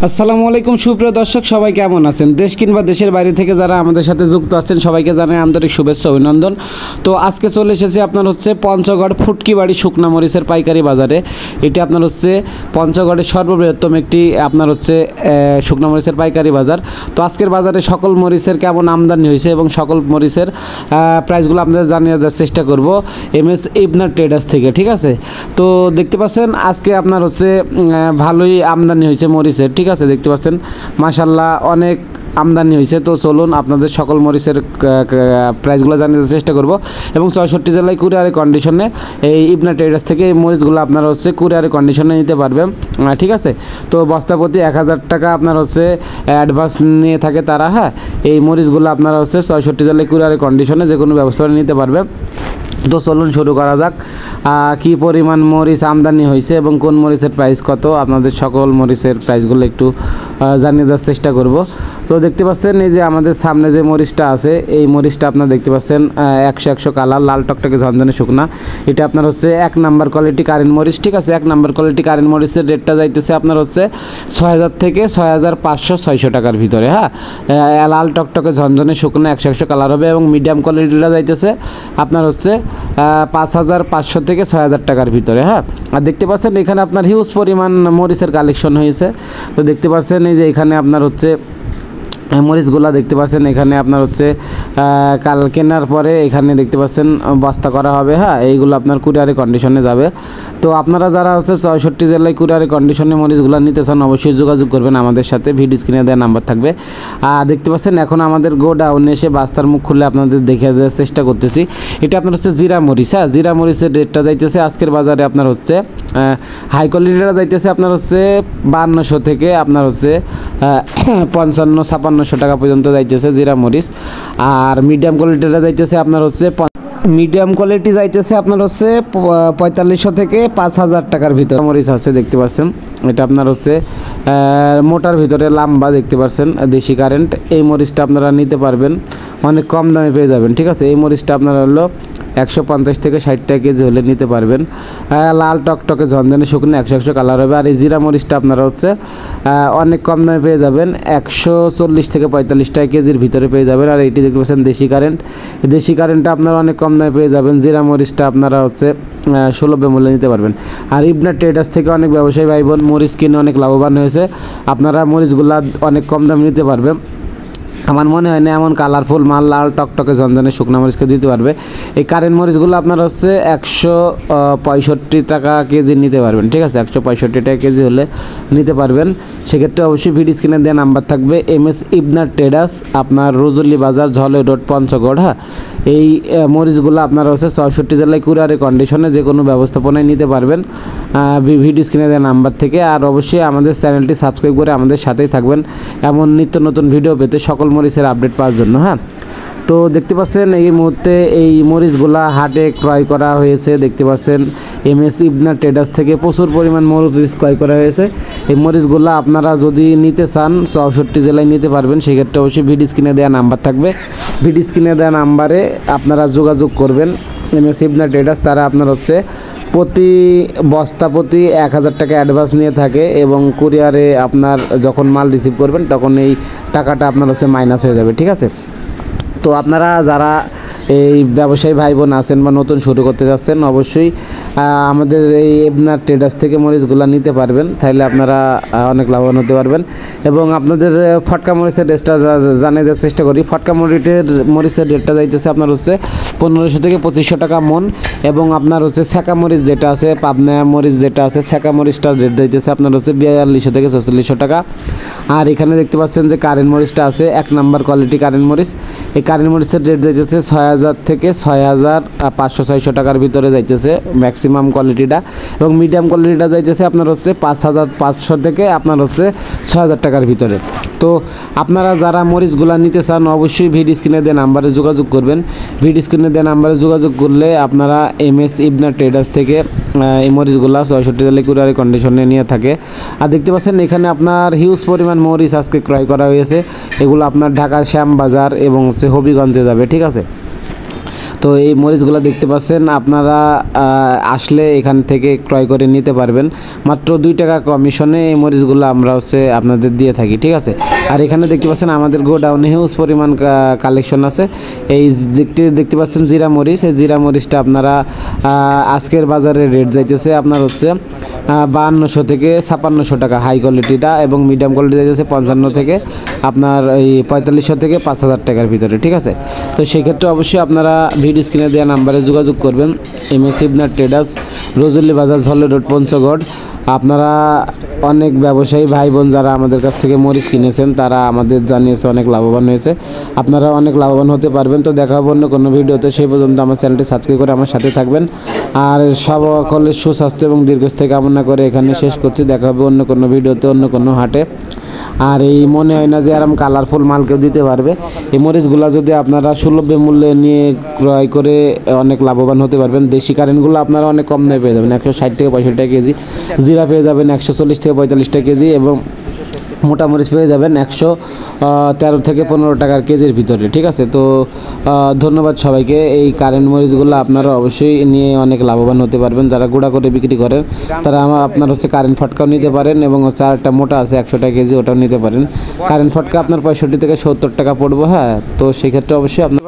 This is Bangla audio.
আসসালামু আলাইকুম সুপ্রিয় দর্শক, সবাই কেমন আছেন? দেশ কিংবা দেশের বাইরে থেকে যারা আমাদের সাথে যুক্ত আছেন সবাইকে জানাই আন্তরিক শুভেচ্ছা অভিনন্দন। তো আজকে চলে এসেছি আপনার হচ্ছে পঞ্চগড় ফুটকিবাড়ি শুকনা মরিচের পাইকারি বাজারে। এটি আপনার হচ্ছে পঞ্চগড়ের সর্ববৃহত্তম একটি আপনার হচ্ছে শুকনা মরিচের পাইকারি বাজার। তো আজকের বাজারে সকল মরিচের কেমন আমদানি হয়েছে এবং সকল মরিচের প্রাইসগুলো আপনাদের জানিয়ে দেওয়ার চেষ্টা করব MS ইবনা ট্রেডার্স থেকে, ঠিক আছে? তো দেখতে পাচ্ছেন আজকে আপনার হচ্ছে ভালোই আমদানি হয়েছে মরিচের, ঠিক আছে? দেখতে পাচ্ছেন মাশাআল্লাহ অনেক আমদানি হয়েছে। তো চলুন আপনাদের সকল মরিচের প্রাইসগুলো জানিয়ে দেওয়ার চেষ্টা করব এবং 64 জেলায় কুরিয়ারে কন্ডিশনে এই ইবনা ট্রেডার্স থেকে এই মরিচগুলো আপনারা হচ্ছে কুরিয়ারে কন্ডিশনে নিতে পারবেন, ঠিক আছে? তো বস্তা প্রতি 1000 টাকা আপনার হচ্ছে অ্যাডভান্স নিয়ে থাকে তারা। হ্যাঁ, এই মরিচগুলো আপনারা হচ্ছে 64 জেলায় কুরিয়ারে কন্ডিশনে যে কোনো ব্যবস্থা নিতে পারবেন। তো চলুন শুরু করা যাক। কি পরিমাণ মরিচ আমদানি হয়েছে এবং কোন মরিচের প্রাইস কত, আপনাদের সকল মরিচের প্রাইসগুলো একটু জানিয়ে দেওয়ার চেষ্টা করব। তো দেখতে পাচ্ছেন এই যে আমাদের সামনে যে মরিচটা আছে, এই মরিচটা আপনারা দেখতে পাচ্ছেন 100 কালার, লাল টকটকে ঝনঝনে শুকনা। এটা আপনার হচ্ছে 1 নাম্বার কোয়ালিটি কারেন্ট মরিচ, ঠিক আছে? 1 নাম্বার কোয়ালিটি কারেন্ট মরিচের রেটটা যাইতেছে আপনার হচ্ছে 6000 থেকে 6500-600 টাকার ভিতরে। হ্যাঁ, লাল টকটকে ঝনঝনে শুকনা 100 কালার হবে এবং মিডিয়াম কোয়ালিটিটা যাইতেছে আপনার হচ্ছে 5500 থেকে 6000 টাকার ভিতরে। হ্যাঁ, আর দেখতে পাচ্ছেন এখানে আপনার হিউজ পরিমাণ মরিচের কালেকশন হয়েছে। তো দেখতে পাচ্ছেন এই যে এখানে আপনার হচ্ছে মরিচগুলা দেখতে পাচ্ছেন এখানে আপনার হচ্ছে কাল কেনার পরে এখানে দেখতে পাচ্ছেন বস্তা করা হবে। হ্যাঁ, এইগুলো আপনার কুরিয়ারে কন্ডিশনে যাবে। তো আপনারা যারা হচ্ছে 64 জেলায় কুরিয়ারে কন্ডিশনে মরিচগুলো নিতে চান অবশ্যই যোগাযোগ করবেন আমাদের সাথে, ভিডিও স্ক্রিনে দেওয়া নাম্বার থাকবে। আর দেখতে পাচ্ছেন এখন আমাদের গোডাউনে এসে বাস্তার মুখ খুলে আপনাদের দেখে দেওয়ার চেষ্টা করতেছি। এটা আপনার হচ্ছে জিরা মরিচ। হ্যাঁ, জিরা মরিচের রেটটা যাইতেছে আজকের বাজারে আপনার হচ্ছে হাই কোয়ালিটিটা যাইতেছে আপনার হচ্ছে 5200 থেকে আপনার হচ্ছে 55-5600 টাকা পর্যন্ত যাইতেছে জিরা মরিচ। আর মিডিয়াম কোয়ালিটিটা যাইতেছে আপনার হচ্ছে মিডিয়াম কোয়ালিটি যাইতেছে আপনার হচ্ছে 4500 থেকে 5000 টাকার ভিতরে মরিচ আছে। দেখতে পাচ্ছেন এটা আপনার হচ্ছে মোটার ভিতরে লম্বা, দেখতে পাচ্ছেন দেশি কারেন্ট। এই মরিচটা আপনারা নিতে পারবেন, অনেক কম দামে পেয়ে যাবেন, ঠিক আছে? এই মরিচটা আপনারা হলো 150 থেকে 60 টাকা কেজি হলে নিতে পারবেন। লাল টকটকে ঝনঝনে শুকনো 100 কালার হবে। আর এই জিরা মরিচটা আপনারা হচ্ছে অনেক কম দামে পেয়ে যাবেন, 140 থেকে 45 টাকা কেজির ভিতরে পেয়ে যাবেন। আর এইটি দেখতে পাচ্ছেন দেশি কারেন্ট, দেশি কারেন্টটা আপনারা অনেক কম দামে পেয়ে যাবেন। জিরা মরিচটা আপনারা হচ্ছে সুলভ মূল্যে নিতে পারবেন। আর ইবনা ট্রেডার্স থেকে অনেক ব্যবসায়ী ভাই বোন মরিচ কিনে অনেক লাভবান হয়েছে। আপনারা মরিচগুলা অনেক কম দামে নিতে পারবেন। আমার মনে হয় না এমন কালারফুল মাল লাল টকটকে ঝনঝনে শুকনা মরিচকে দিতে পারবে। এই কারেন্ট মরিচগুলো আপনার হচ্ছে 165 টাকা কেজি নিতে পারবেন, ঠিক আছে? 165 টাকা কেজি হলে নিতে পারবেন। সেক্ষেত্রে অবশ্যই ভিডিও স্ক্রিনে দেওয়া নাম্বার থাকবে। MS ইবনা ট্রেডার্স, আপনার রোজলি বাজার, ঝলই রোড, পঞ্চগড়। হ্যাঁ, এই মরিচগুলো আপনারা হচ্ছে 64 জেলায় কুরিয়ারে কন্ডিশনে যে কোনো ব্যবস্থাপনায় নিতে পারবেন ভিডিও স্ক্রিনে দেওয়া নাম্বার থেকে। আর অবশ্যই আমাদের চ্যানেলটি সাবস্ক্রাইব করে আমাদের সাথেই থাকবেন এমন নিত্য নতুন ভিডিও পেতে, সকল মরিচের আপডেট পাওয়ার জন্য। হ্যাঁ, তো দেখতে পাচ্ছেন এই মুহূর্তে এই মরিচগুলা হাটে ক্রয় করা হয়েছে। দেখতে পাচ্ছেন MS ইবনা ট্রেডার্স থেকে প্রচুর পরিমাণ মরিচ ক্রয় করা হয়েছে। এই মরিচগুলা আপনারা যদি নিতে চান 64 জেলায় নিতে পারবেন। সেক্ষেত্রে অবশ্যই ভিডিও স্ক্রিনে দেওয়া নাম্বার থাকবে, ভিডিও স্ক্রিনে দেওয়া নাম্বারে আপনারা যোগাযোগ করবেন। MS ইবনা ট্রেডার্স তারা আপনার হচ্ছে প্রতি বস্তা প্রতি 1000 টাকা অ্যাডভান্স নিয়ে থাকে এবং কুরিয়ারে আপনার যখন মাল রিসিভ করবেন তখন এই টাকাটা আপনার হচ্ছে মাইনাস হয়ে যাবে, ঠিক আছে? তো আপনারা যারা এই ব্যবসায়ী ভাই বোন আছেন বা নতুন শুরু করতে যাচ্ছেন অবশ্যই আমাদের এই ইবনা ট্রেডার্স থেকে মরিচগুলো নিতে পারবেন, তাহলে আপনারা অনেক লাভবান হতে পারবেন। এবং আপনাদের ফটকা মরিচের রেটটা জানিয়ে দেওয়ার চেষ্টা করি। ফটকা মরিচের রেটটা যাইতেছে আপনার হচ্ছে 1500 থেকে 2500 টাকা মন। এবং আপনার হচ্ছে সেকা মরিচ যেটা আছে, পাবনা মরিচ যেটা আছে, সেকা মরিচটার রেট যাইতেছে আপনার হচ্ছে 4200 থেকে 4400 টাকা। আর এখানে দেখতে পাচ্ছেন যে কারেন্ট মরিচটা আছে 1 নাম্বার কোয়ালিটি কারেন্ট মরিচ। এই কারেন্ট মরিচের রেট যাইতেছে 6000 থেকে 6500-600 টাকার ভিতরে যাইতেছে ম্যাক্সিমাম কোয়ালিটিটা। এবং মিডিয়াম কোয়ালিটিটা যাইতেছে আপনার হচ্ছে 5500 থেকে আপনার হচ্ছে 6000 টাকার ভিতরে। তো আপনারা যারা মরিচগুলা নিতে চান অবশ্যই ভিডিও স্ক্রিনে দেওয়া নাম্বারে যোগাযোগ করবেন। ভিডিও স্ক্রিনে দেওয়া নাম্বারে যোগাযোগ করলে আপনারা MS ইবনা ট্রেডার্স থেকে এই মরিচগুলা 64 জেলায় কুরিয়ারে কন্ডিশনে নিয়ে থাকে। আর দেখতে পাচ্ছেন এখানে আপনার হিউজ পরিমাণ মরিচ আজকে ক্রয় করা হয়েছে। এগুলো আপনার ঢাকা শ্যামবাজার এবং হবিগঞ্জে যাবে, ঠিক আছে? তো এই মরিচগুলো দেখতে পাচ্ছেন আপনারা আসলে এখান থেকে ক্রয় করে নিতে পারবেন মাত্র 2 টাকা কমিশনে। এই মরিচগুলো আমরা হচ্ছে আপনাদের দিয়ে থাকি, ঠিক আছে। আর এখানে দেখতে পাচ্ছেন আমাদের গোডাউনে হিউজ পরিমাণ কালেকশন আছে। এই দেখতে পাচ্ছেন জিরা মরিচ, এই জিরা মরিচটা আপনারা আজকের বাজারে রেট যাইতেছে আপনার হচ্ছে 5200 থেকে 5600 টাকা হাই কোয়ালিটিটা, এবং মিডিয়াম কোয়ালিটি যাইতেছে 55 থেকে আপনার এই 4500 থেকে 5000 টাকার ভিতরে, ঠিক আছে। তো সেক্ষেত্রে অবশ্যই আপনারা ভিডিও স্ক্রিনে দেওয়া নাম্বারে যোগাযোগ করবেন। MS শিবনাথ ট্রেডার্স, রজুলি বাজার, ঝলে রোড, পঞ্চগড়। আপনারা অনেক ব্যবসায়ী ভাই বোন যারা আমাদের কাছ থেকে মরিচ কিনেছেন তারা আমাদের জানিয়েছে অনেক লাভবান হয়েছে। আপনারা অনেক লাভবান হতে পারবেন। তো দেখা হবে অন্য কোনো ভিডিওতে, সেই পর্যন্ত আমার চ্যানেলটি সাবস্ক্রাইব করে আমার সাথে থাকবেন। আর সকলের সুস্বাস্থ্য এবং দীর্ঘস্থায়ী কামনা করে এখানে শেষ করছি। দেখা হবে অন্য কোনো ভিডিওতে, অন্য কোনো হাটে। আর এই মনে হয় না যে আরাম কালারফুল মাল কেউ দিতে পারবে। এই মরিচগুলো যদি আপনারা সুলভ মূল্যে নিয়ে ক্রয় করে অনেক লাভবান হতে পারবেন। দেশি কারেন্টগুলো আপনারা অনেক কম দামে পেয়ে যাবেন, 160 থেকে 65 টাকা কেজি। জিরা পেয়ে যাবেন 140 থেকে 45 টাকা কেজি, এবং মোটা মরিচ পেয়ে যাবেন 113 থেকে 15 টাকার কেজির ভিতরে, ঠিক আছে। তো ধন্যবাদ সবাইকে। এই কারেন্ট মরিচগুলো আপনারা অবশ্যই নিয়ে অনেক লাভবান হতে পারবেন। যারা গুঁড়া করে বিক্রি করেন তারা আপনার হচ্ছে কারেন্ট ফটকাও নিতে পারেন, এবং হচ্ছে আরেকটা মোটা আছে 100 টাকা কেজি, ওটাও নিতে পারেন। কারেন্ট ফটকা আপনার 65 থেকে 70 টাকা পড়বো, হ্যাঁ। তো সেক্ষেত্রে অবশ্যই আপনার